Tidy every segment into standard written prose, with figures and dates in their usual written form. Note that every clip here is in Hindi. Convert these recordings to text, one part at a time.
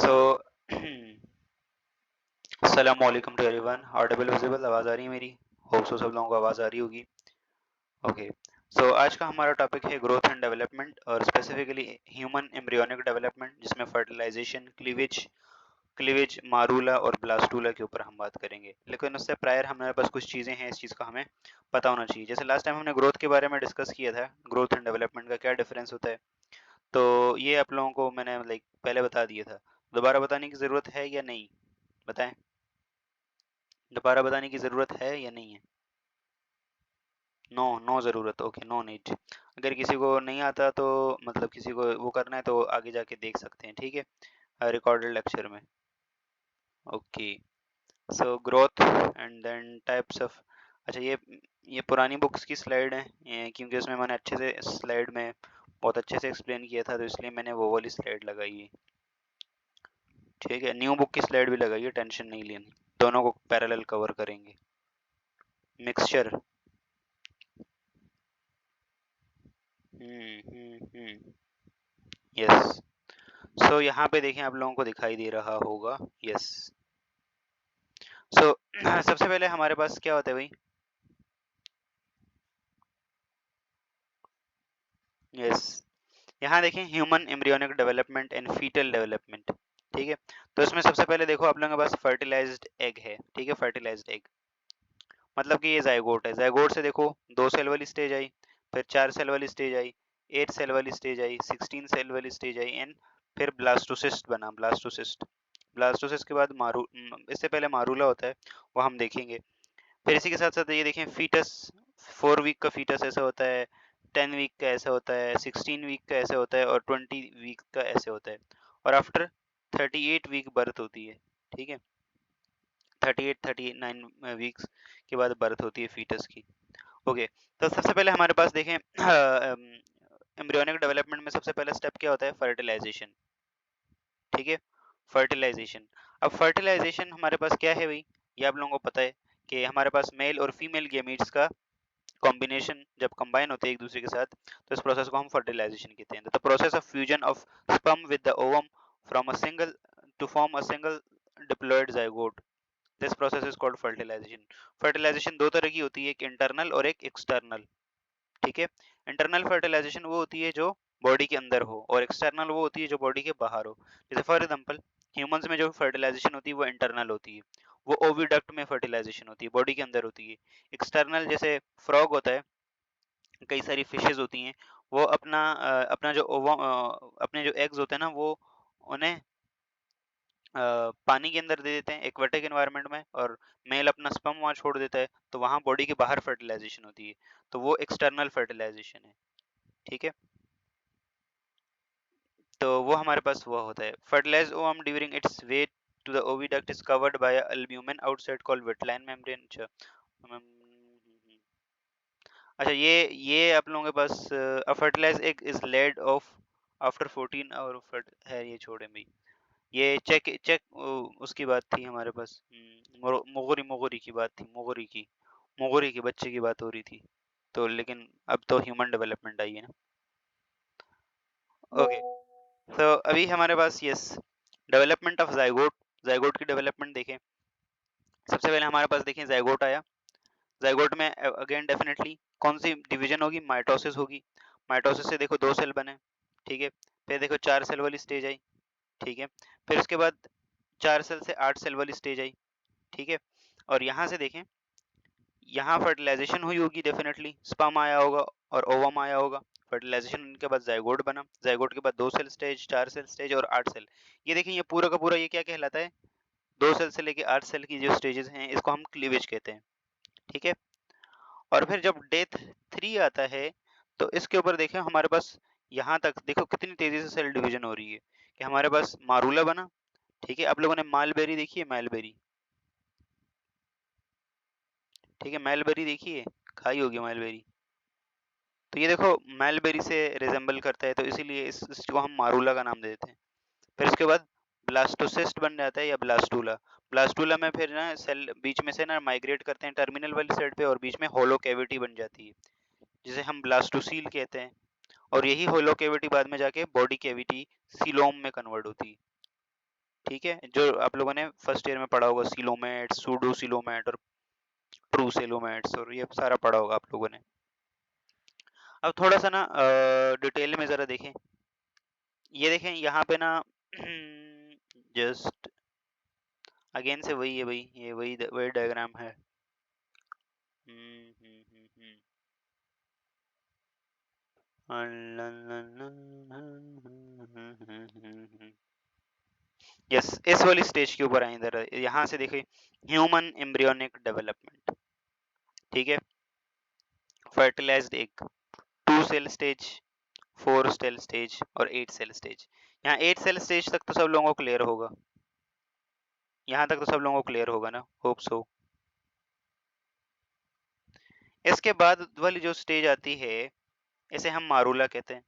सो अस्सलाम वालेकुम टू एवरीवन। ऑडिबल विजिबल आवाज़ आ रही है मेरी? होप सो सब लोगों को आवाज़ आ रही होगी। ओके। सो आज का हमारा टॉपिक है ग्रोथ एंड डेवलपमेंट और स्पेसिफिकली ह्यूमन एम्ब्रियोनिक डेवलपमेंट, जिसमें फर्टिलाइजेशन, क्लीवेज मारूला और ब्लास्टूला के ऊपर हम बात करेंगे। लेकिन उससे प्रायर हमारे पास कुछ चीज़ें हैं, इस चीज़ का हमें पता होना चाहिए। जैसे लास्ट टाइम हमने ग्रोथ के बारे में डिस्कस किया था, ग्रोथ एंड डेवलपमेंट का क्या डिफरेंस होता है। तो ये आप लोगों को मैंने पहले बता दिया था। दोबारा बताने की ज़रूरत है या नहीं? बताएं। दोबारा बताने की ज़रूरत है या नहीं है? नो, नो ज़रूरत। Okay, no need. अगर किसी को नहीं आता तो मतलब किसी को वो करना है तो आगे जाके देख सकते हैं, ठीक है, रिकॉर्डेड लेक्चर में। Okay. So growth and then types of. अच्छा, ये पुरानी बुक्स की स्लाइड है, क्योंकि उसमें मैंने अच्छे से स्लाइड में बहुत अच्छे से एक्सप्लेन किया था, तो इसलिए मैंने वो वाली स्लाइड लगाई है। ठीक है, न्यू बुक की स्लाइड भी लगाई है, टेंशन नहीं लेनी। दोनों को पैरेलल कवर करेंगे। मिक्सचर। यस। सो यहाँ पे देखें, आप लोगों को दिखाई दे रहा होगा। यस। सो सबसे पहले हमारे पास क्या होता है भाई? यस। यहाँ देखें, human embryonic development and foetal development. ठीक है। तो इसमें सबसे पहले देखो, आप लोगों के पास फर्टिलाइज्ड एग है। ठीक है, फर्टिलाइज्ड एग मतलब कि ये जायगोट है। जायगोट से देखो, 2 सेल वाली स्टेज आई, फिर 4 सेल वाली स्टेज आई, 8 सेल वाली स्टेज आई, 16 सेल वाली स्टेज आई, एंड फिर ब्लास्टोसिस्ट बना। ब्लास्टोसिस्ट। ब्लास्टोसिस्ट के बाद इससे पहले मारूला होता है, वो हम देखेंगे। फिर इसी के साथ साथ ये देखें, फीटस। 4 वीक का फीटस ऐसा होता है, 10 वीक का ऐसा होता है, 16 वीक का ऐसे होता है, और 20 वीक का ऐसे होता है। और आफ्टर 38 वीक बर्थ होती है। ठीक है, 38-39 वीक्स के बाद बर्थ होती है फीटस की। ओके। तो सबसे पहले हमारे पास देखें, एम्ब्रियोनिक डेवलपमेंट में सबसे पहला स्टेप क्या होता है? फर्टिलाइजेशन। ठीक है, फर्टिलाइजेशन। अब फर्टिलाइजेशन हमारे पास क्या है भाई? ये आप लोगों को पता है कि हमारे पास मेल और फीमेल गेमीट्स का कॉम्बिनेशन जब कंबाइन होते हैं एक दूसरे के साथ, तो इस प्रोसेस को हम फर्टिलाइजेशन कहते हैं। The process of fusion of sperm with the ovum from a single to form a single diploid zygote, this process is called fertilisation. Fertilisation दो तरह की होती है, एक इंटरनल और एक एक्सटर्नल। ठीक है, इंटरनल फर्टिलाइजेशन वो होती है जो बॉडी के अंदर हो, और एक्सटर्नल वो होती है जो बॉडी के बाहर हो। जैसे फॉर एग्जांपल, ह्यूमंस में जो फर्टिलाइजेशन होती है वो इंटरनल होती है, वो ओविडक्ट में फर्टिलाइजेशन होती है, बॉडी के अंदर होती है। एक्सटर्नल जैसे फ्रॉग होता है, कई सारी फिशेज होती हैं, वो अपना जो अपने जो एग्स होते हैं ना, वो उन्हें पानी के अंदर दे देते हैं एक्वेटिक एनवायरनमेंट में, और मेल अपना स्पर्म वहाँ छोड़ देता है, तो वहाँ बॉडी के बाहर फर्टिलाइजेशन होती है, तो वो एक्सटर्नल फर्टिलाइजेशन है। ठीक है, तो वो हमारे पास वो होता है। Fertilised ovum during its way to the oviduct is covered by a albumin outside called vitelline membrane. अच्छा, अच्छा, ये आप लोगों के पास a fertilised egg is laid off after 14 hour है। ये छोड़े भाई, ये चेक चेक उसकी बात थी हमारे पास। मोगरी मोगरी की बात थी, मोगरी के बच्चे की बात हो रही थी। तो लेकिन अब तो ह्यूमन डेवलपमेंट आई है ना। ओके। तो अभी हमारे पास yes, development of zygote. Zygote की डेवलपमेंट देखें। सबसे पहले हमारे पास देखें, जाइगोट आया। जाइगोट में अगेन डेफिनेटली कौन सी डिवीजन होगी? माइटोसिस होगी। माइटोसिस से देखो 2 सेल बने। ठीक है, फिर देखो 4 सेल वाली स्टेज आई। ठीक है, फिर उसके बाद 4 सेल से 8 सेल वाली स्टेज आई। ठीक है, और यहाँ से देखें, यहाँ फर्टिलाइजेशन हुई होगी, डेफिनेटली स्पर्म आया होगा और ओवम आया होगा। फर्टिलाइजेशन के बाद जाइगोट बना, जाइगोट के बाद 2 सेल स्टेज, 4 सेल स्टेज और 8 सेल। ये देखिए, ये पूरा का पूरा ये क्या कहलाता है? 2 सेल से लेके 8 सेल की जो स्टेजेस हैं, इसको हम क्लीवेज कहते हैं। ठीक है, और फिर जब डे 3 आता है, तो इसके ऊपर देखें हमारे पास, यहाँ तक देखो कितनी तेजी से सेल डिवीजन हो रही है, कि हमारे पास मारूला बना। ठीक है, आप लोगों ने मालबेरी देखी है? मालबेरी। ठीक है, मालबेरी देखी है, खाई होगी मालबेरी। तो ये देखो, मालबेरी से रिजेंबल करता है, तो इसीलिए इसको हम मारूला का नाम दे देते हैं। फिर इसके बाद ब्लास्टोसिस्ट बन जाता है, या ब्लास्टूला। ब्लास्टूला में फिर ना सेल बीच में से ना माइग्रेट करते हैं टर्मिनल वाली साइड पे, और बीच में होलो कैविटी बन जाती है, जिसे हम ब्लास्टोसील कहते हैं। और यही होलो कैविटी बाद में जाके बॉडी कैविटी सीलोम में कन्वर्ट होती है। ठीक है, जो आप लोगों ने फर्स्ट ईयर में पढ़ा होगा, सीलोमेट, सूडो सीलोमेट और ट्रू सीलोमेट्स, और ये सारा पढ़ा होगा आप लोगों ने। अब थोड़ा सा ना डिटेल में जरा देखें। ये देखें यहाँ पे ना जस्ट अगेन से वही है भाई, ये वही डायग्राम है। यस, इस वाली स्टेज के ऊपर आए इधर, यहाँ से देखिए ह्यूमन एम्ब्रियोनिक डेवलपमेंट। ठीक है, fertilised egg, 2 cell stage, 4 cell stage और 8 सेल स्टेज। यहाँ 8 सेल स्टेज तक तो सब लोगों को क्लियर होगा, यहाँ तक तो सब लोगों को क्लियर होगा ना, होप सो। इसके बाद वाली जो स्टेज आती है इसे हम मारूला कहते हैं।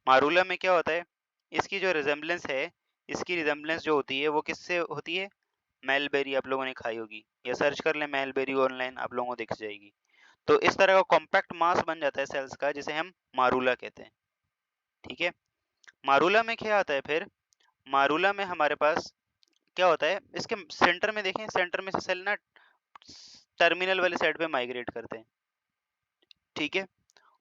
मारूला में क्या होता है, इसकी जो रिजेम्बलेंस है, इसकी रिजेम्बलेंस जो होती है वो किससे होती है, मेलबेरी आप लोगों ने खाई होगी, या सर्च कर लें मेलबेरी ऑनलाइन, आप लोगों को दिख जाएगी। तो इस तरह का कॉम्पैक्ट मास बन जाता है सेल्स का, जिसे हम मारूला कहते हैं। ठीक है, मारूला में क्या आता है फिर, मारूला में हमारे पास क्या होता है, इसके सेंटर में देखें, सेंटर में से सेल ना टर्मिनल वाली साइड पे माइग्रेट करते हैं। ठीक है,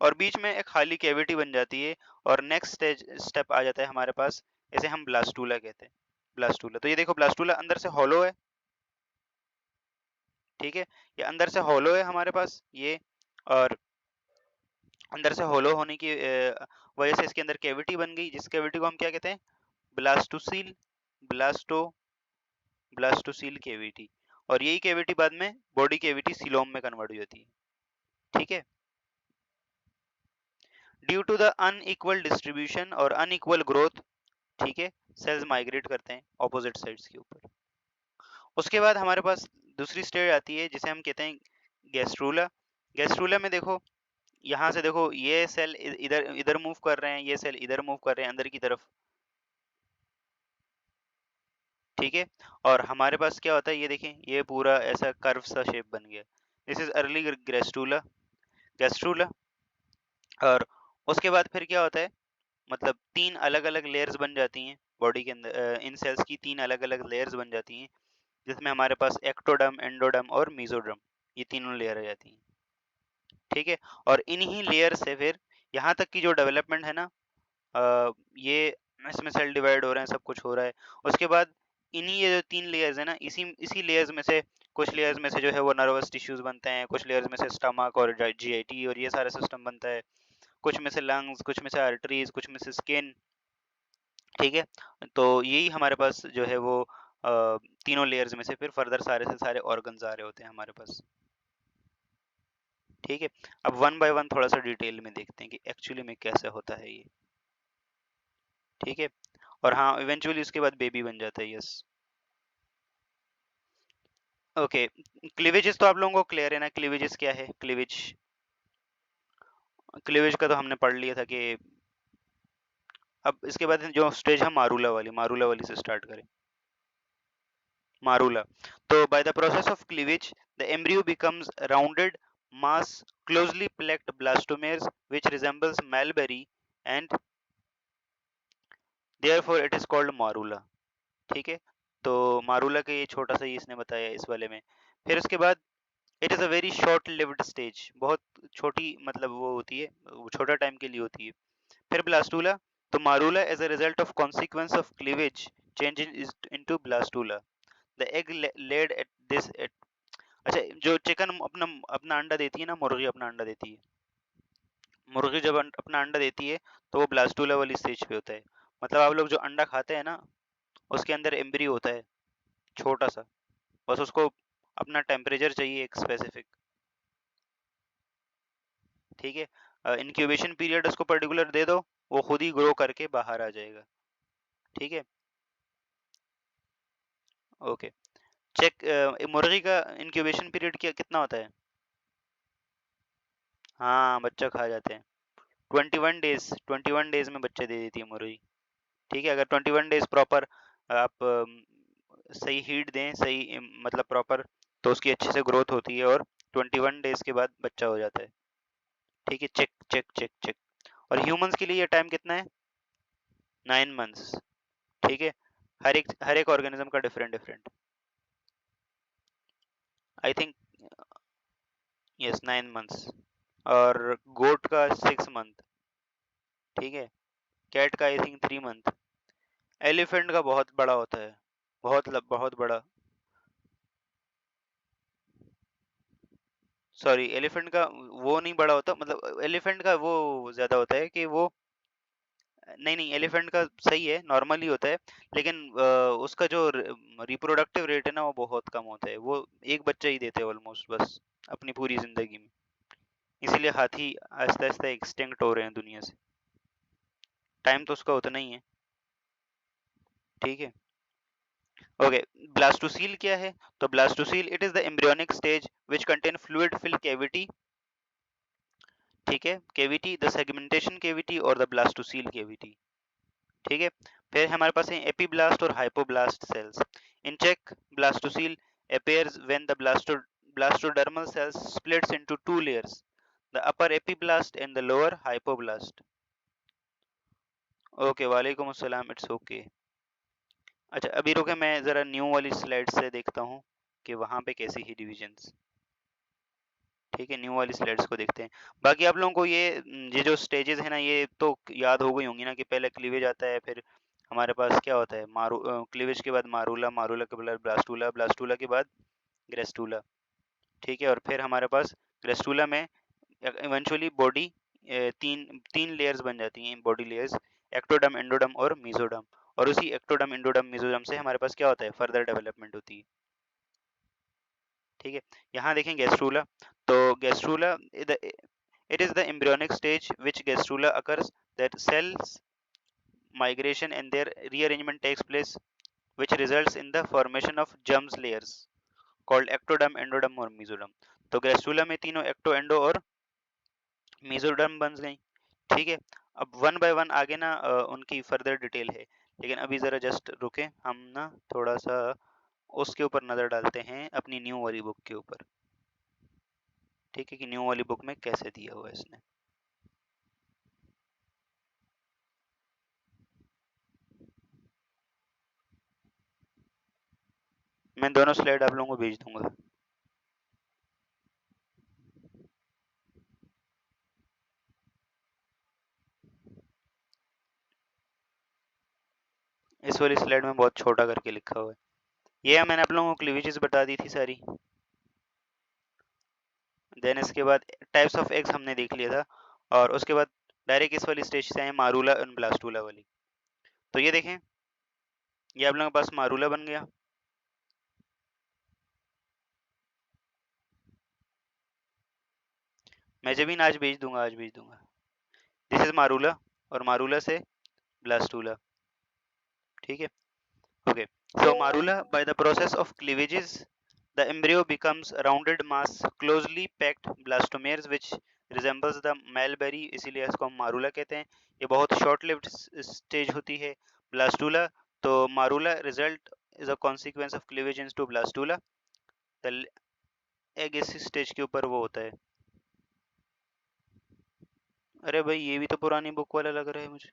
और बीच में एक खाली कैविटी बन जाती है, और नेक्स्ट स्टेप आ जाता है हमारे पास, इसे हम ब्लास्टूला कहते हैं। ब्लास्टूला, तो ये देखो ब्लास्टूला अंदर से हॉलो है। ठीक है, ये अंदर से हॉलो है हमारे पास ये, और अंदर से हॉलो होने की वजह से इसके अंदर कैविटी बन गई, जिस कैविटी को हम क्या कहते हैं, ब्लास्टोसील, ब्लास्टो ब्लास्टोसील कैविटी। और यही कैविटी बाद में बॉडी कैविटी सीलोम में कन्वर्ट हो जाती है। ठीक है, due to the unequal distribution और अनइक्वल ग्रोथ, ठीक है, सेल्स माइग्रेट करते हैं ऑपोजिट साइड्स के ऊपर। उसके बाद हमारे पास दूसरी स्टेज आती है जिसे हम कहते हैं गैस्ट्रूला। गैस्ट्रूला में देखो, यहाँ से देखो ये सेल इधर इधर मूव कर रहे हैं, ये सेल इधर मूव कर रहे हैं अंदर की तरफ। ठीक है, और हमारे पास क्या होता है, ये देखें, ये पूरा ऐसा कर्व सा शेप बन गया, this is early gastrula. Gastrula, और उसके बाद फिर क्या होता है, मतलब 3 अलग अलग लेयर्स बन जाती हैं बॉडी के अंदर, इन सेल्स की 3 अलग अलग लेयर्स बन जाती हैं, जिसमें हमारे पास एक्टोडर्म, एंडोडर्म और मेसोडर्म, ये तीनों लेयर आ जाती हैं। ठीक है, और इन्हीं लेयर से फिर यहाँ तक की जो डेवलपमेंट है ना, ये इसमें सेल डिवाइड हो रहे हैं, सब कुछ हो रहा है। उसके बाद इन्हीं ये जो 3 लेयर्स है ना, इसी इसी लेयर्स में से कुछ लेयर्स में से जो है वो नर्वस टिश्यूज बनते हैं, कुछ लेयर्स में से स्टमक और जीआईटी और ये सारा सिस्टम बनता है, कुछ में से लंग्स, कुछ में से आर्टरीज, कुछ में से स्किन। ठीक है, तो यही हमारे पास जो है वो तीनों लेयर्स में से फिर फर्दर सारे से सारे ऑर्गन्स आ रहे होते हैं हमारे पास। ठीक है, अब वन बाय वन थोड़ा सा डिटेल में देखते हैं कि एक्चुअली में कैसे होता है ये। ठीक है, और हाँ इवेंचुअली उसके बाद बेबी बन जाता है। Yes, okay. क्लीवेजेस तो आप लोगों को क्लियर है ना, क्लीवेजेस क्या है, क्लीवेज, क्लीवेज का तो हमने पढ़ लिया था कि, अब इसके बाद जो स्टेज है मारूला वाली, मारूला वाली से स्टार्ट करें। मारूला, तो by the process of cleavage the embryo becomes rounded mass closely packed blastomeres which resembles mulberry and therefore it is called marula। ठीक है, तो मारूला का ये छोटा सा ही इसने बताया इस वाले में। फिर उसके बाद it is a very short lived stage, बहुत छोटी मतलब वो होती है, वो छोटा टाइम के लिए होती है। फिर ब्लास्टूला, तो morula as a result of consequence of cleavage changes into blastula, the egg laid at this. अच्छा, जो चिकन अपना अपना अंडा देती है ना, मुर्गी अपना अंडा देती है, मुर्गी जब अपना अंडा देती है तो वो ब्लास्टूला वाली स्टेज पे होता है। मतलब आप लोग जो अंडा खाते हैं ना, उसके अंदर एम्ब्रियो होता है छोटा सा, बस उसको अपना टेम्परेचर चाहिए एक स्पेसिफिक। ठीक है, इंक्यूबेशन पीरियड उसको पर्टिकुलर दे दो, वो खुद ही ग्रो करके बाहर आ जाएगा। ठीक है, ओके। चेक, मुर्गी का इंक्यूबेशन पीरियड क्या कितना होता है, हाँ बच्चा खा जाते हैं, 21 डेज, 21 डेज में बच्चे दे देती है मुर्गी। ठीक है, अगर 21 डेज प्रॉपर आप सही हीट दें, सही मतलब प्रॉपर, तो उसकी अच्छे से ग्रोथ होती है और 21 डेज के बाद बच्चा हो जाता है। ठीक है, चेक चेक चेक चेक। और ह्यूमंस के लिए ये टाइम कितना है, 9 मंथ्स। ठीक है, हर एक ऑर्गेनिज्म का different different. I think yes 9 months. और गोट का 6 मंथ। ठीक है। कैट का आई थिंक 3 मंथ। एलिफेंट का बहुत बड़ा होता है, बहुत बड़ा। सॉरी, एलिफेंट का वो नहीं बड़ा होता, मतलब एलिफेंट का वो ज्यादा होता है कि वो, नहीं नहीं, एलिफेंट का सही है, नॉर्मल ही होता है। लेकिन उसका जो रिप्रोडक्टिव रेट है ना वो बहुत कम होता है, वो एक बच्चा ही देते हैं ऑलमोस्ट बस अपनी पूरी जिंदगी में। इसीलिए हाथी आहिस्ता आहिस्ता एक्सटिंक्ट हो रहे हैं दुनिया से। टाइम तो उसका उतना ही है। ठीक है। ओके। ब्लास्टोसील क्या है? तो blastocoel it is the embryonic stage which contain fluid fill cavity. ठीक है, केविटी, द सेगमेंटेशन केविटी और द ब्लास्टोसील केविटी। ठीक है। फिर हमारे पास है एपीब्लास्ट और hypoblast cells. In check, blastocoel appears when the blastodermal cells splits into two layers, the upper epiblast and the lower hypoblast. Okay, वालेकुम अस्सलाम, इट्स ओके। अच्छा, अभी रुके, मैं जरा न्यू वाली स्लाइड से देखता हूँ कि वहां पे कैसी ही डिविजन्स। ठीक है, न्यू वाली स्लाइड्स को देखते हैं। बाकी आप लोगों को ये जो स्टेजेस है ना, ये तो याद हो गई होंगी ना, कि पहले क्लीवेज आता है, फिर हमारे पास क्या होता है, क्लीवेज के बाद मारूला, मारूला के बाद ब्लास्टूला, ब्लास्टूला के बाद ग्रेस्टूला। ठीक है। और फिर हमारे पास ग्रेस्टूला में इवेंचुअली बॉडी, तीन तीन लेयर्स बन जाती हैं, बॉडी लेयर्स, एक्टोडर्म, एंडोडर्म और मेसोडर्म। और उसी एक्टोडर्म, एंडोडर्म, मेसोडर्म से हमारे पास क्या होता है, फर्दर डेवलपमेंट होती है। ठीक है। यहाँ देखें गैस्ट्रूला। तो gastrula, it is the embryonic stage which gastrula occurs, that cells migration and their rearrangement takes place, which results in the formation of germs layers called ectoderm, endoderm और mesoderm। तो गैस्ट्रूला में तीनों एक्टो, एंडो और मेसोडर्म बन गई। ठीक है। अब वन बाय वन आगे ना उनकी फर्दर डिटेल है, लेकिन अभी जरा जस्ट रुके, हम ना थोड़ा सा उसके ऊपर नजर डालते हैं, अपनी न्यू वाली बुक के ऊपर। ठीक है, कि न्यू वाली बुक में कैसे दिया हुआ है इसने। मैं दोनों स्लाइड आप लोगों को भेज दूंगा। इस वाली स्लाइड में बहुत छोटा करके लिखा हुआ है। ये मैंने आप लोगों को क्लीवेजेस बता दी थी सारी। देन इसके बाद टाइप्स ऑफ एग्स हमने देख लिया था, और उसके बाद डायरेक्ट इस वाली स्टेज से आए मारूला और ब्लास्टूला वाली। तो ये देखें, ये आप लोगों के पास मारूला बन गया। मैं जब भी आज भेज दूंगा, आज भेज दूंगा। दिस इज मारूला, और मारूला से ब्लास्टूला। ठीक है। Okay. So morula, by the process of cleavages the embryo becomes a rounded mass closely packed blastomeres which resembles the mulberry, इसीलिए इसको हम मारूला कहते हैं। ये बहुत शॉर्ट लिव्ड स्टेज होती है। ब्लास्टूला, तो morula result is a consequence of cleavage into blastula. The egg इस स्टेज के ऊपर वो होता है। अरे भाई, ये भी तो पुरानी बुक वाला लग रहा है मुझे।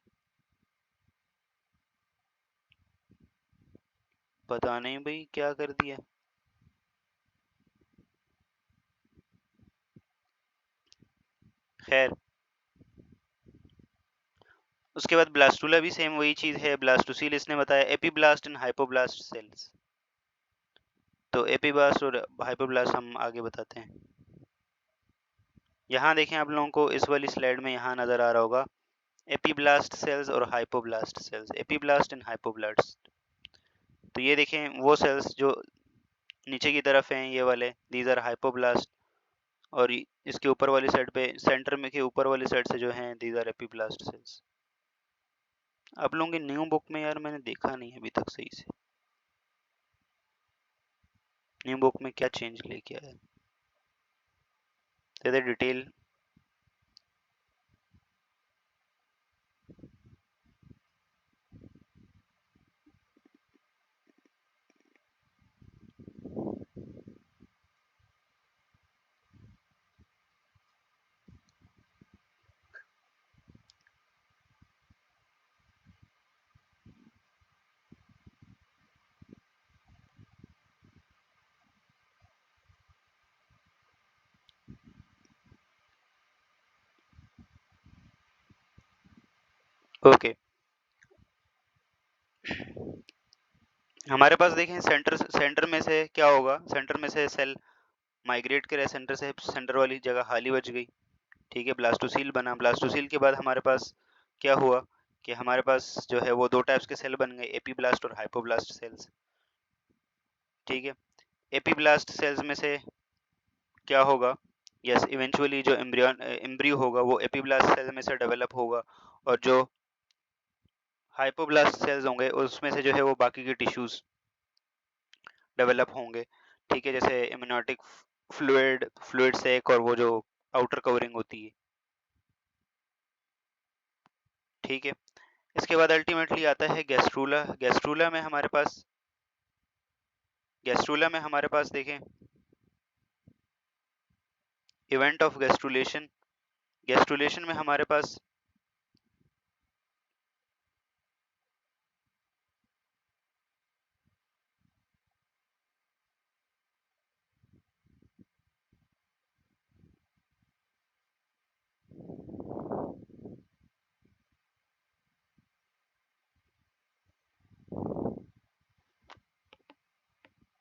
पता नहीं भाई क्या कर दिया। खैर, उसके बाद ब्लास्टूला भी सेम वही चीज है। ब्लास्टोसील इसने बताया एपीब्लास्ट एंड हाइपोब्लास्ट सेल्स। तो एपीब्लास्ट और हाइपोब्लास्ट हम आगे बताते हैं। यहाँ देखें, आप लोगों को इस वाली स्लाइड में यहाँ नजर आ रहा होगा एपीब्लास्ट सेल्स और hypoblast cells, epiblast and hypoblast. तो ये देखें वो सेल्स जो नीचे की तरफ हैं, ये वाले, दीज आर हाइपोब्लास्ट। और इसके ऊपर वाली साइड पे, सेंटर में के ऊपर वाली साइड से जो हैं, दीज आर एपीब्लास्ट सेल्स। आप लोगों की न्यू बुक में यार मैंने देखा नहीं अभी तक सही से, न्यू बुक में क्या चेंज लेके आया। ज्यादा डिटेल। ओके, हमारे पास देखें सेंटर सेंटर में से क्या होगा, सेंटर में से सेल माइग्रेट करे, सेंटर से सेंटर वाली जगह खाली बच गई, ठीक है, ब्लास्टोसील बना। ब्लास्टोसील के बाद हमारे पास क्या हुआ कि हमारे पास जो है वो दो टाइप्स के सेल बन गए, एपीब्लास्ट और हाइपोब्लास्ट सेल्स, ठीक है। एपीब्लास्ट सेल्स में से क्या होगा, यस इवेंचुअली जो एम्ब्रियो होगा वो एपीब्लास्ट सेल में से डेवलप होगा, और जो हाइपोब्लास्ट सेल्स होंगे उसमें से जो है वो बाकी के टिश्यूज डेवलप होंगे, ठीक है, जैसे इम्यूनोटिक फ्लूइड, फ्लूइड सेक, और वो जो आउटर कवरिंग होती है, ठीक है। इसके बाद अल्टीमेटली आता है गैस्ट्रूला। गैस्ट्रूला में हमारे पास देखें इवेंट ऑफ गैस्ट्रूलेशन। गैस्ट्रूलेशन में हमारे पास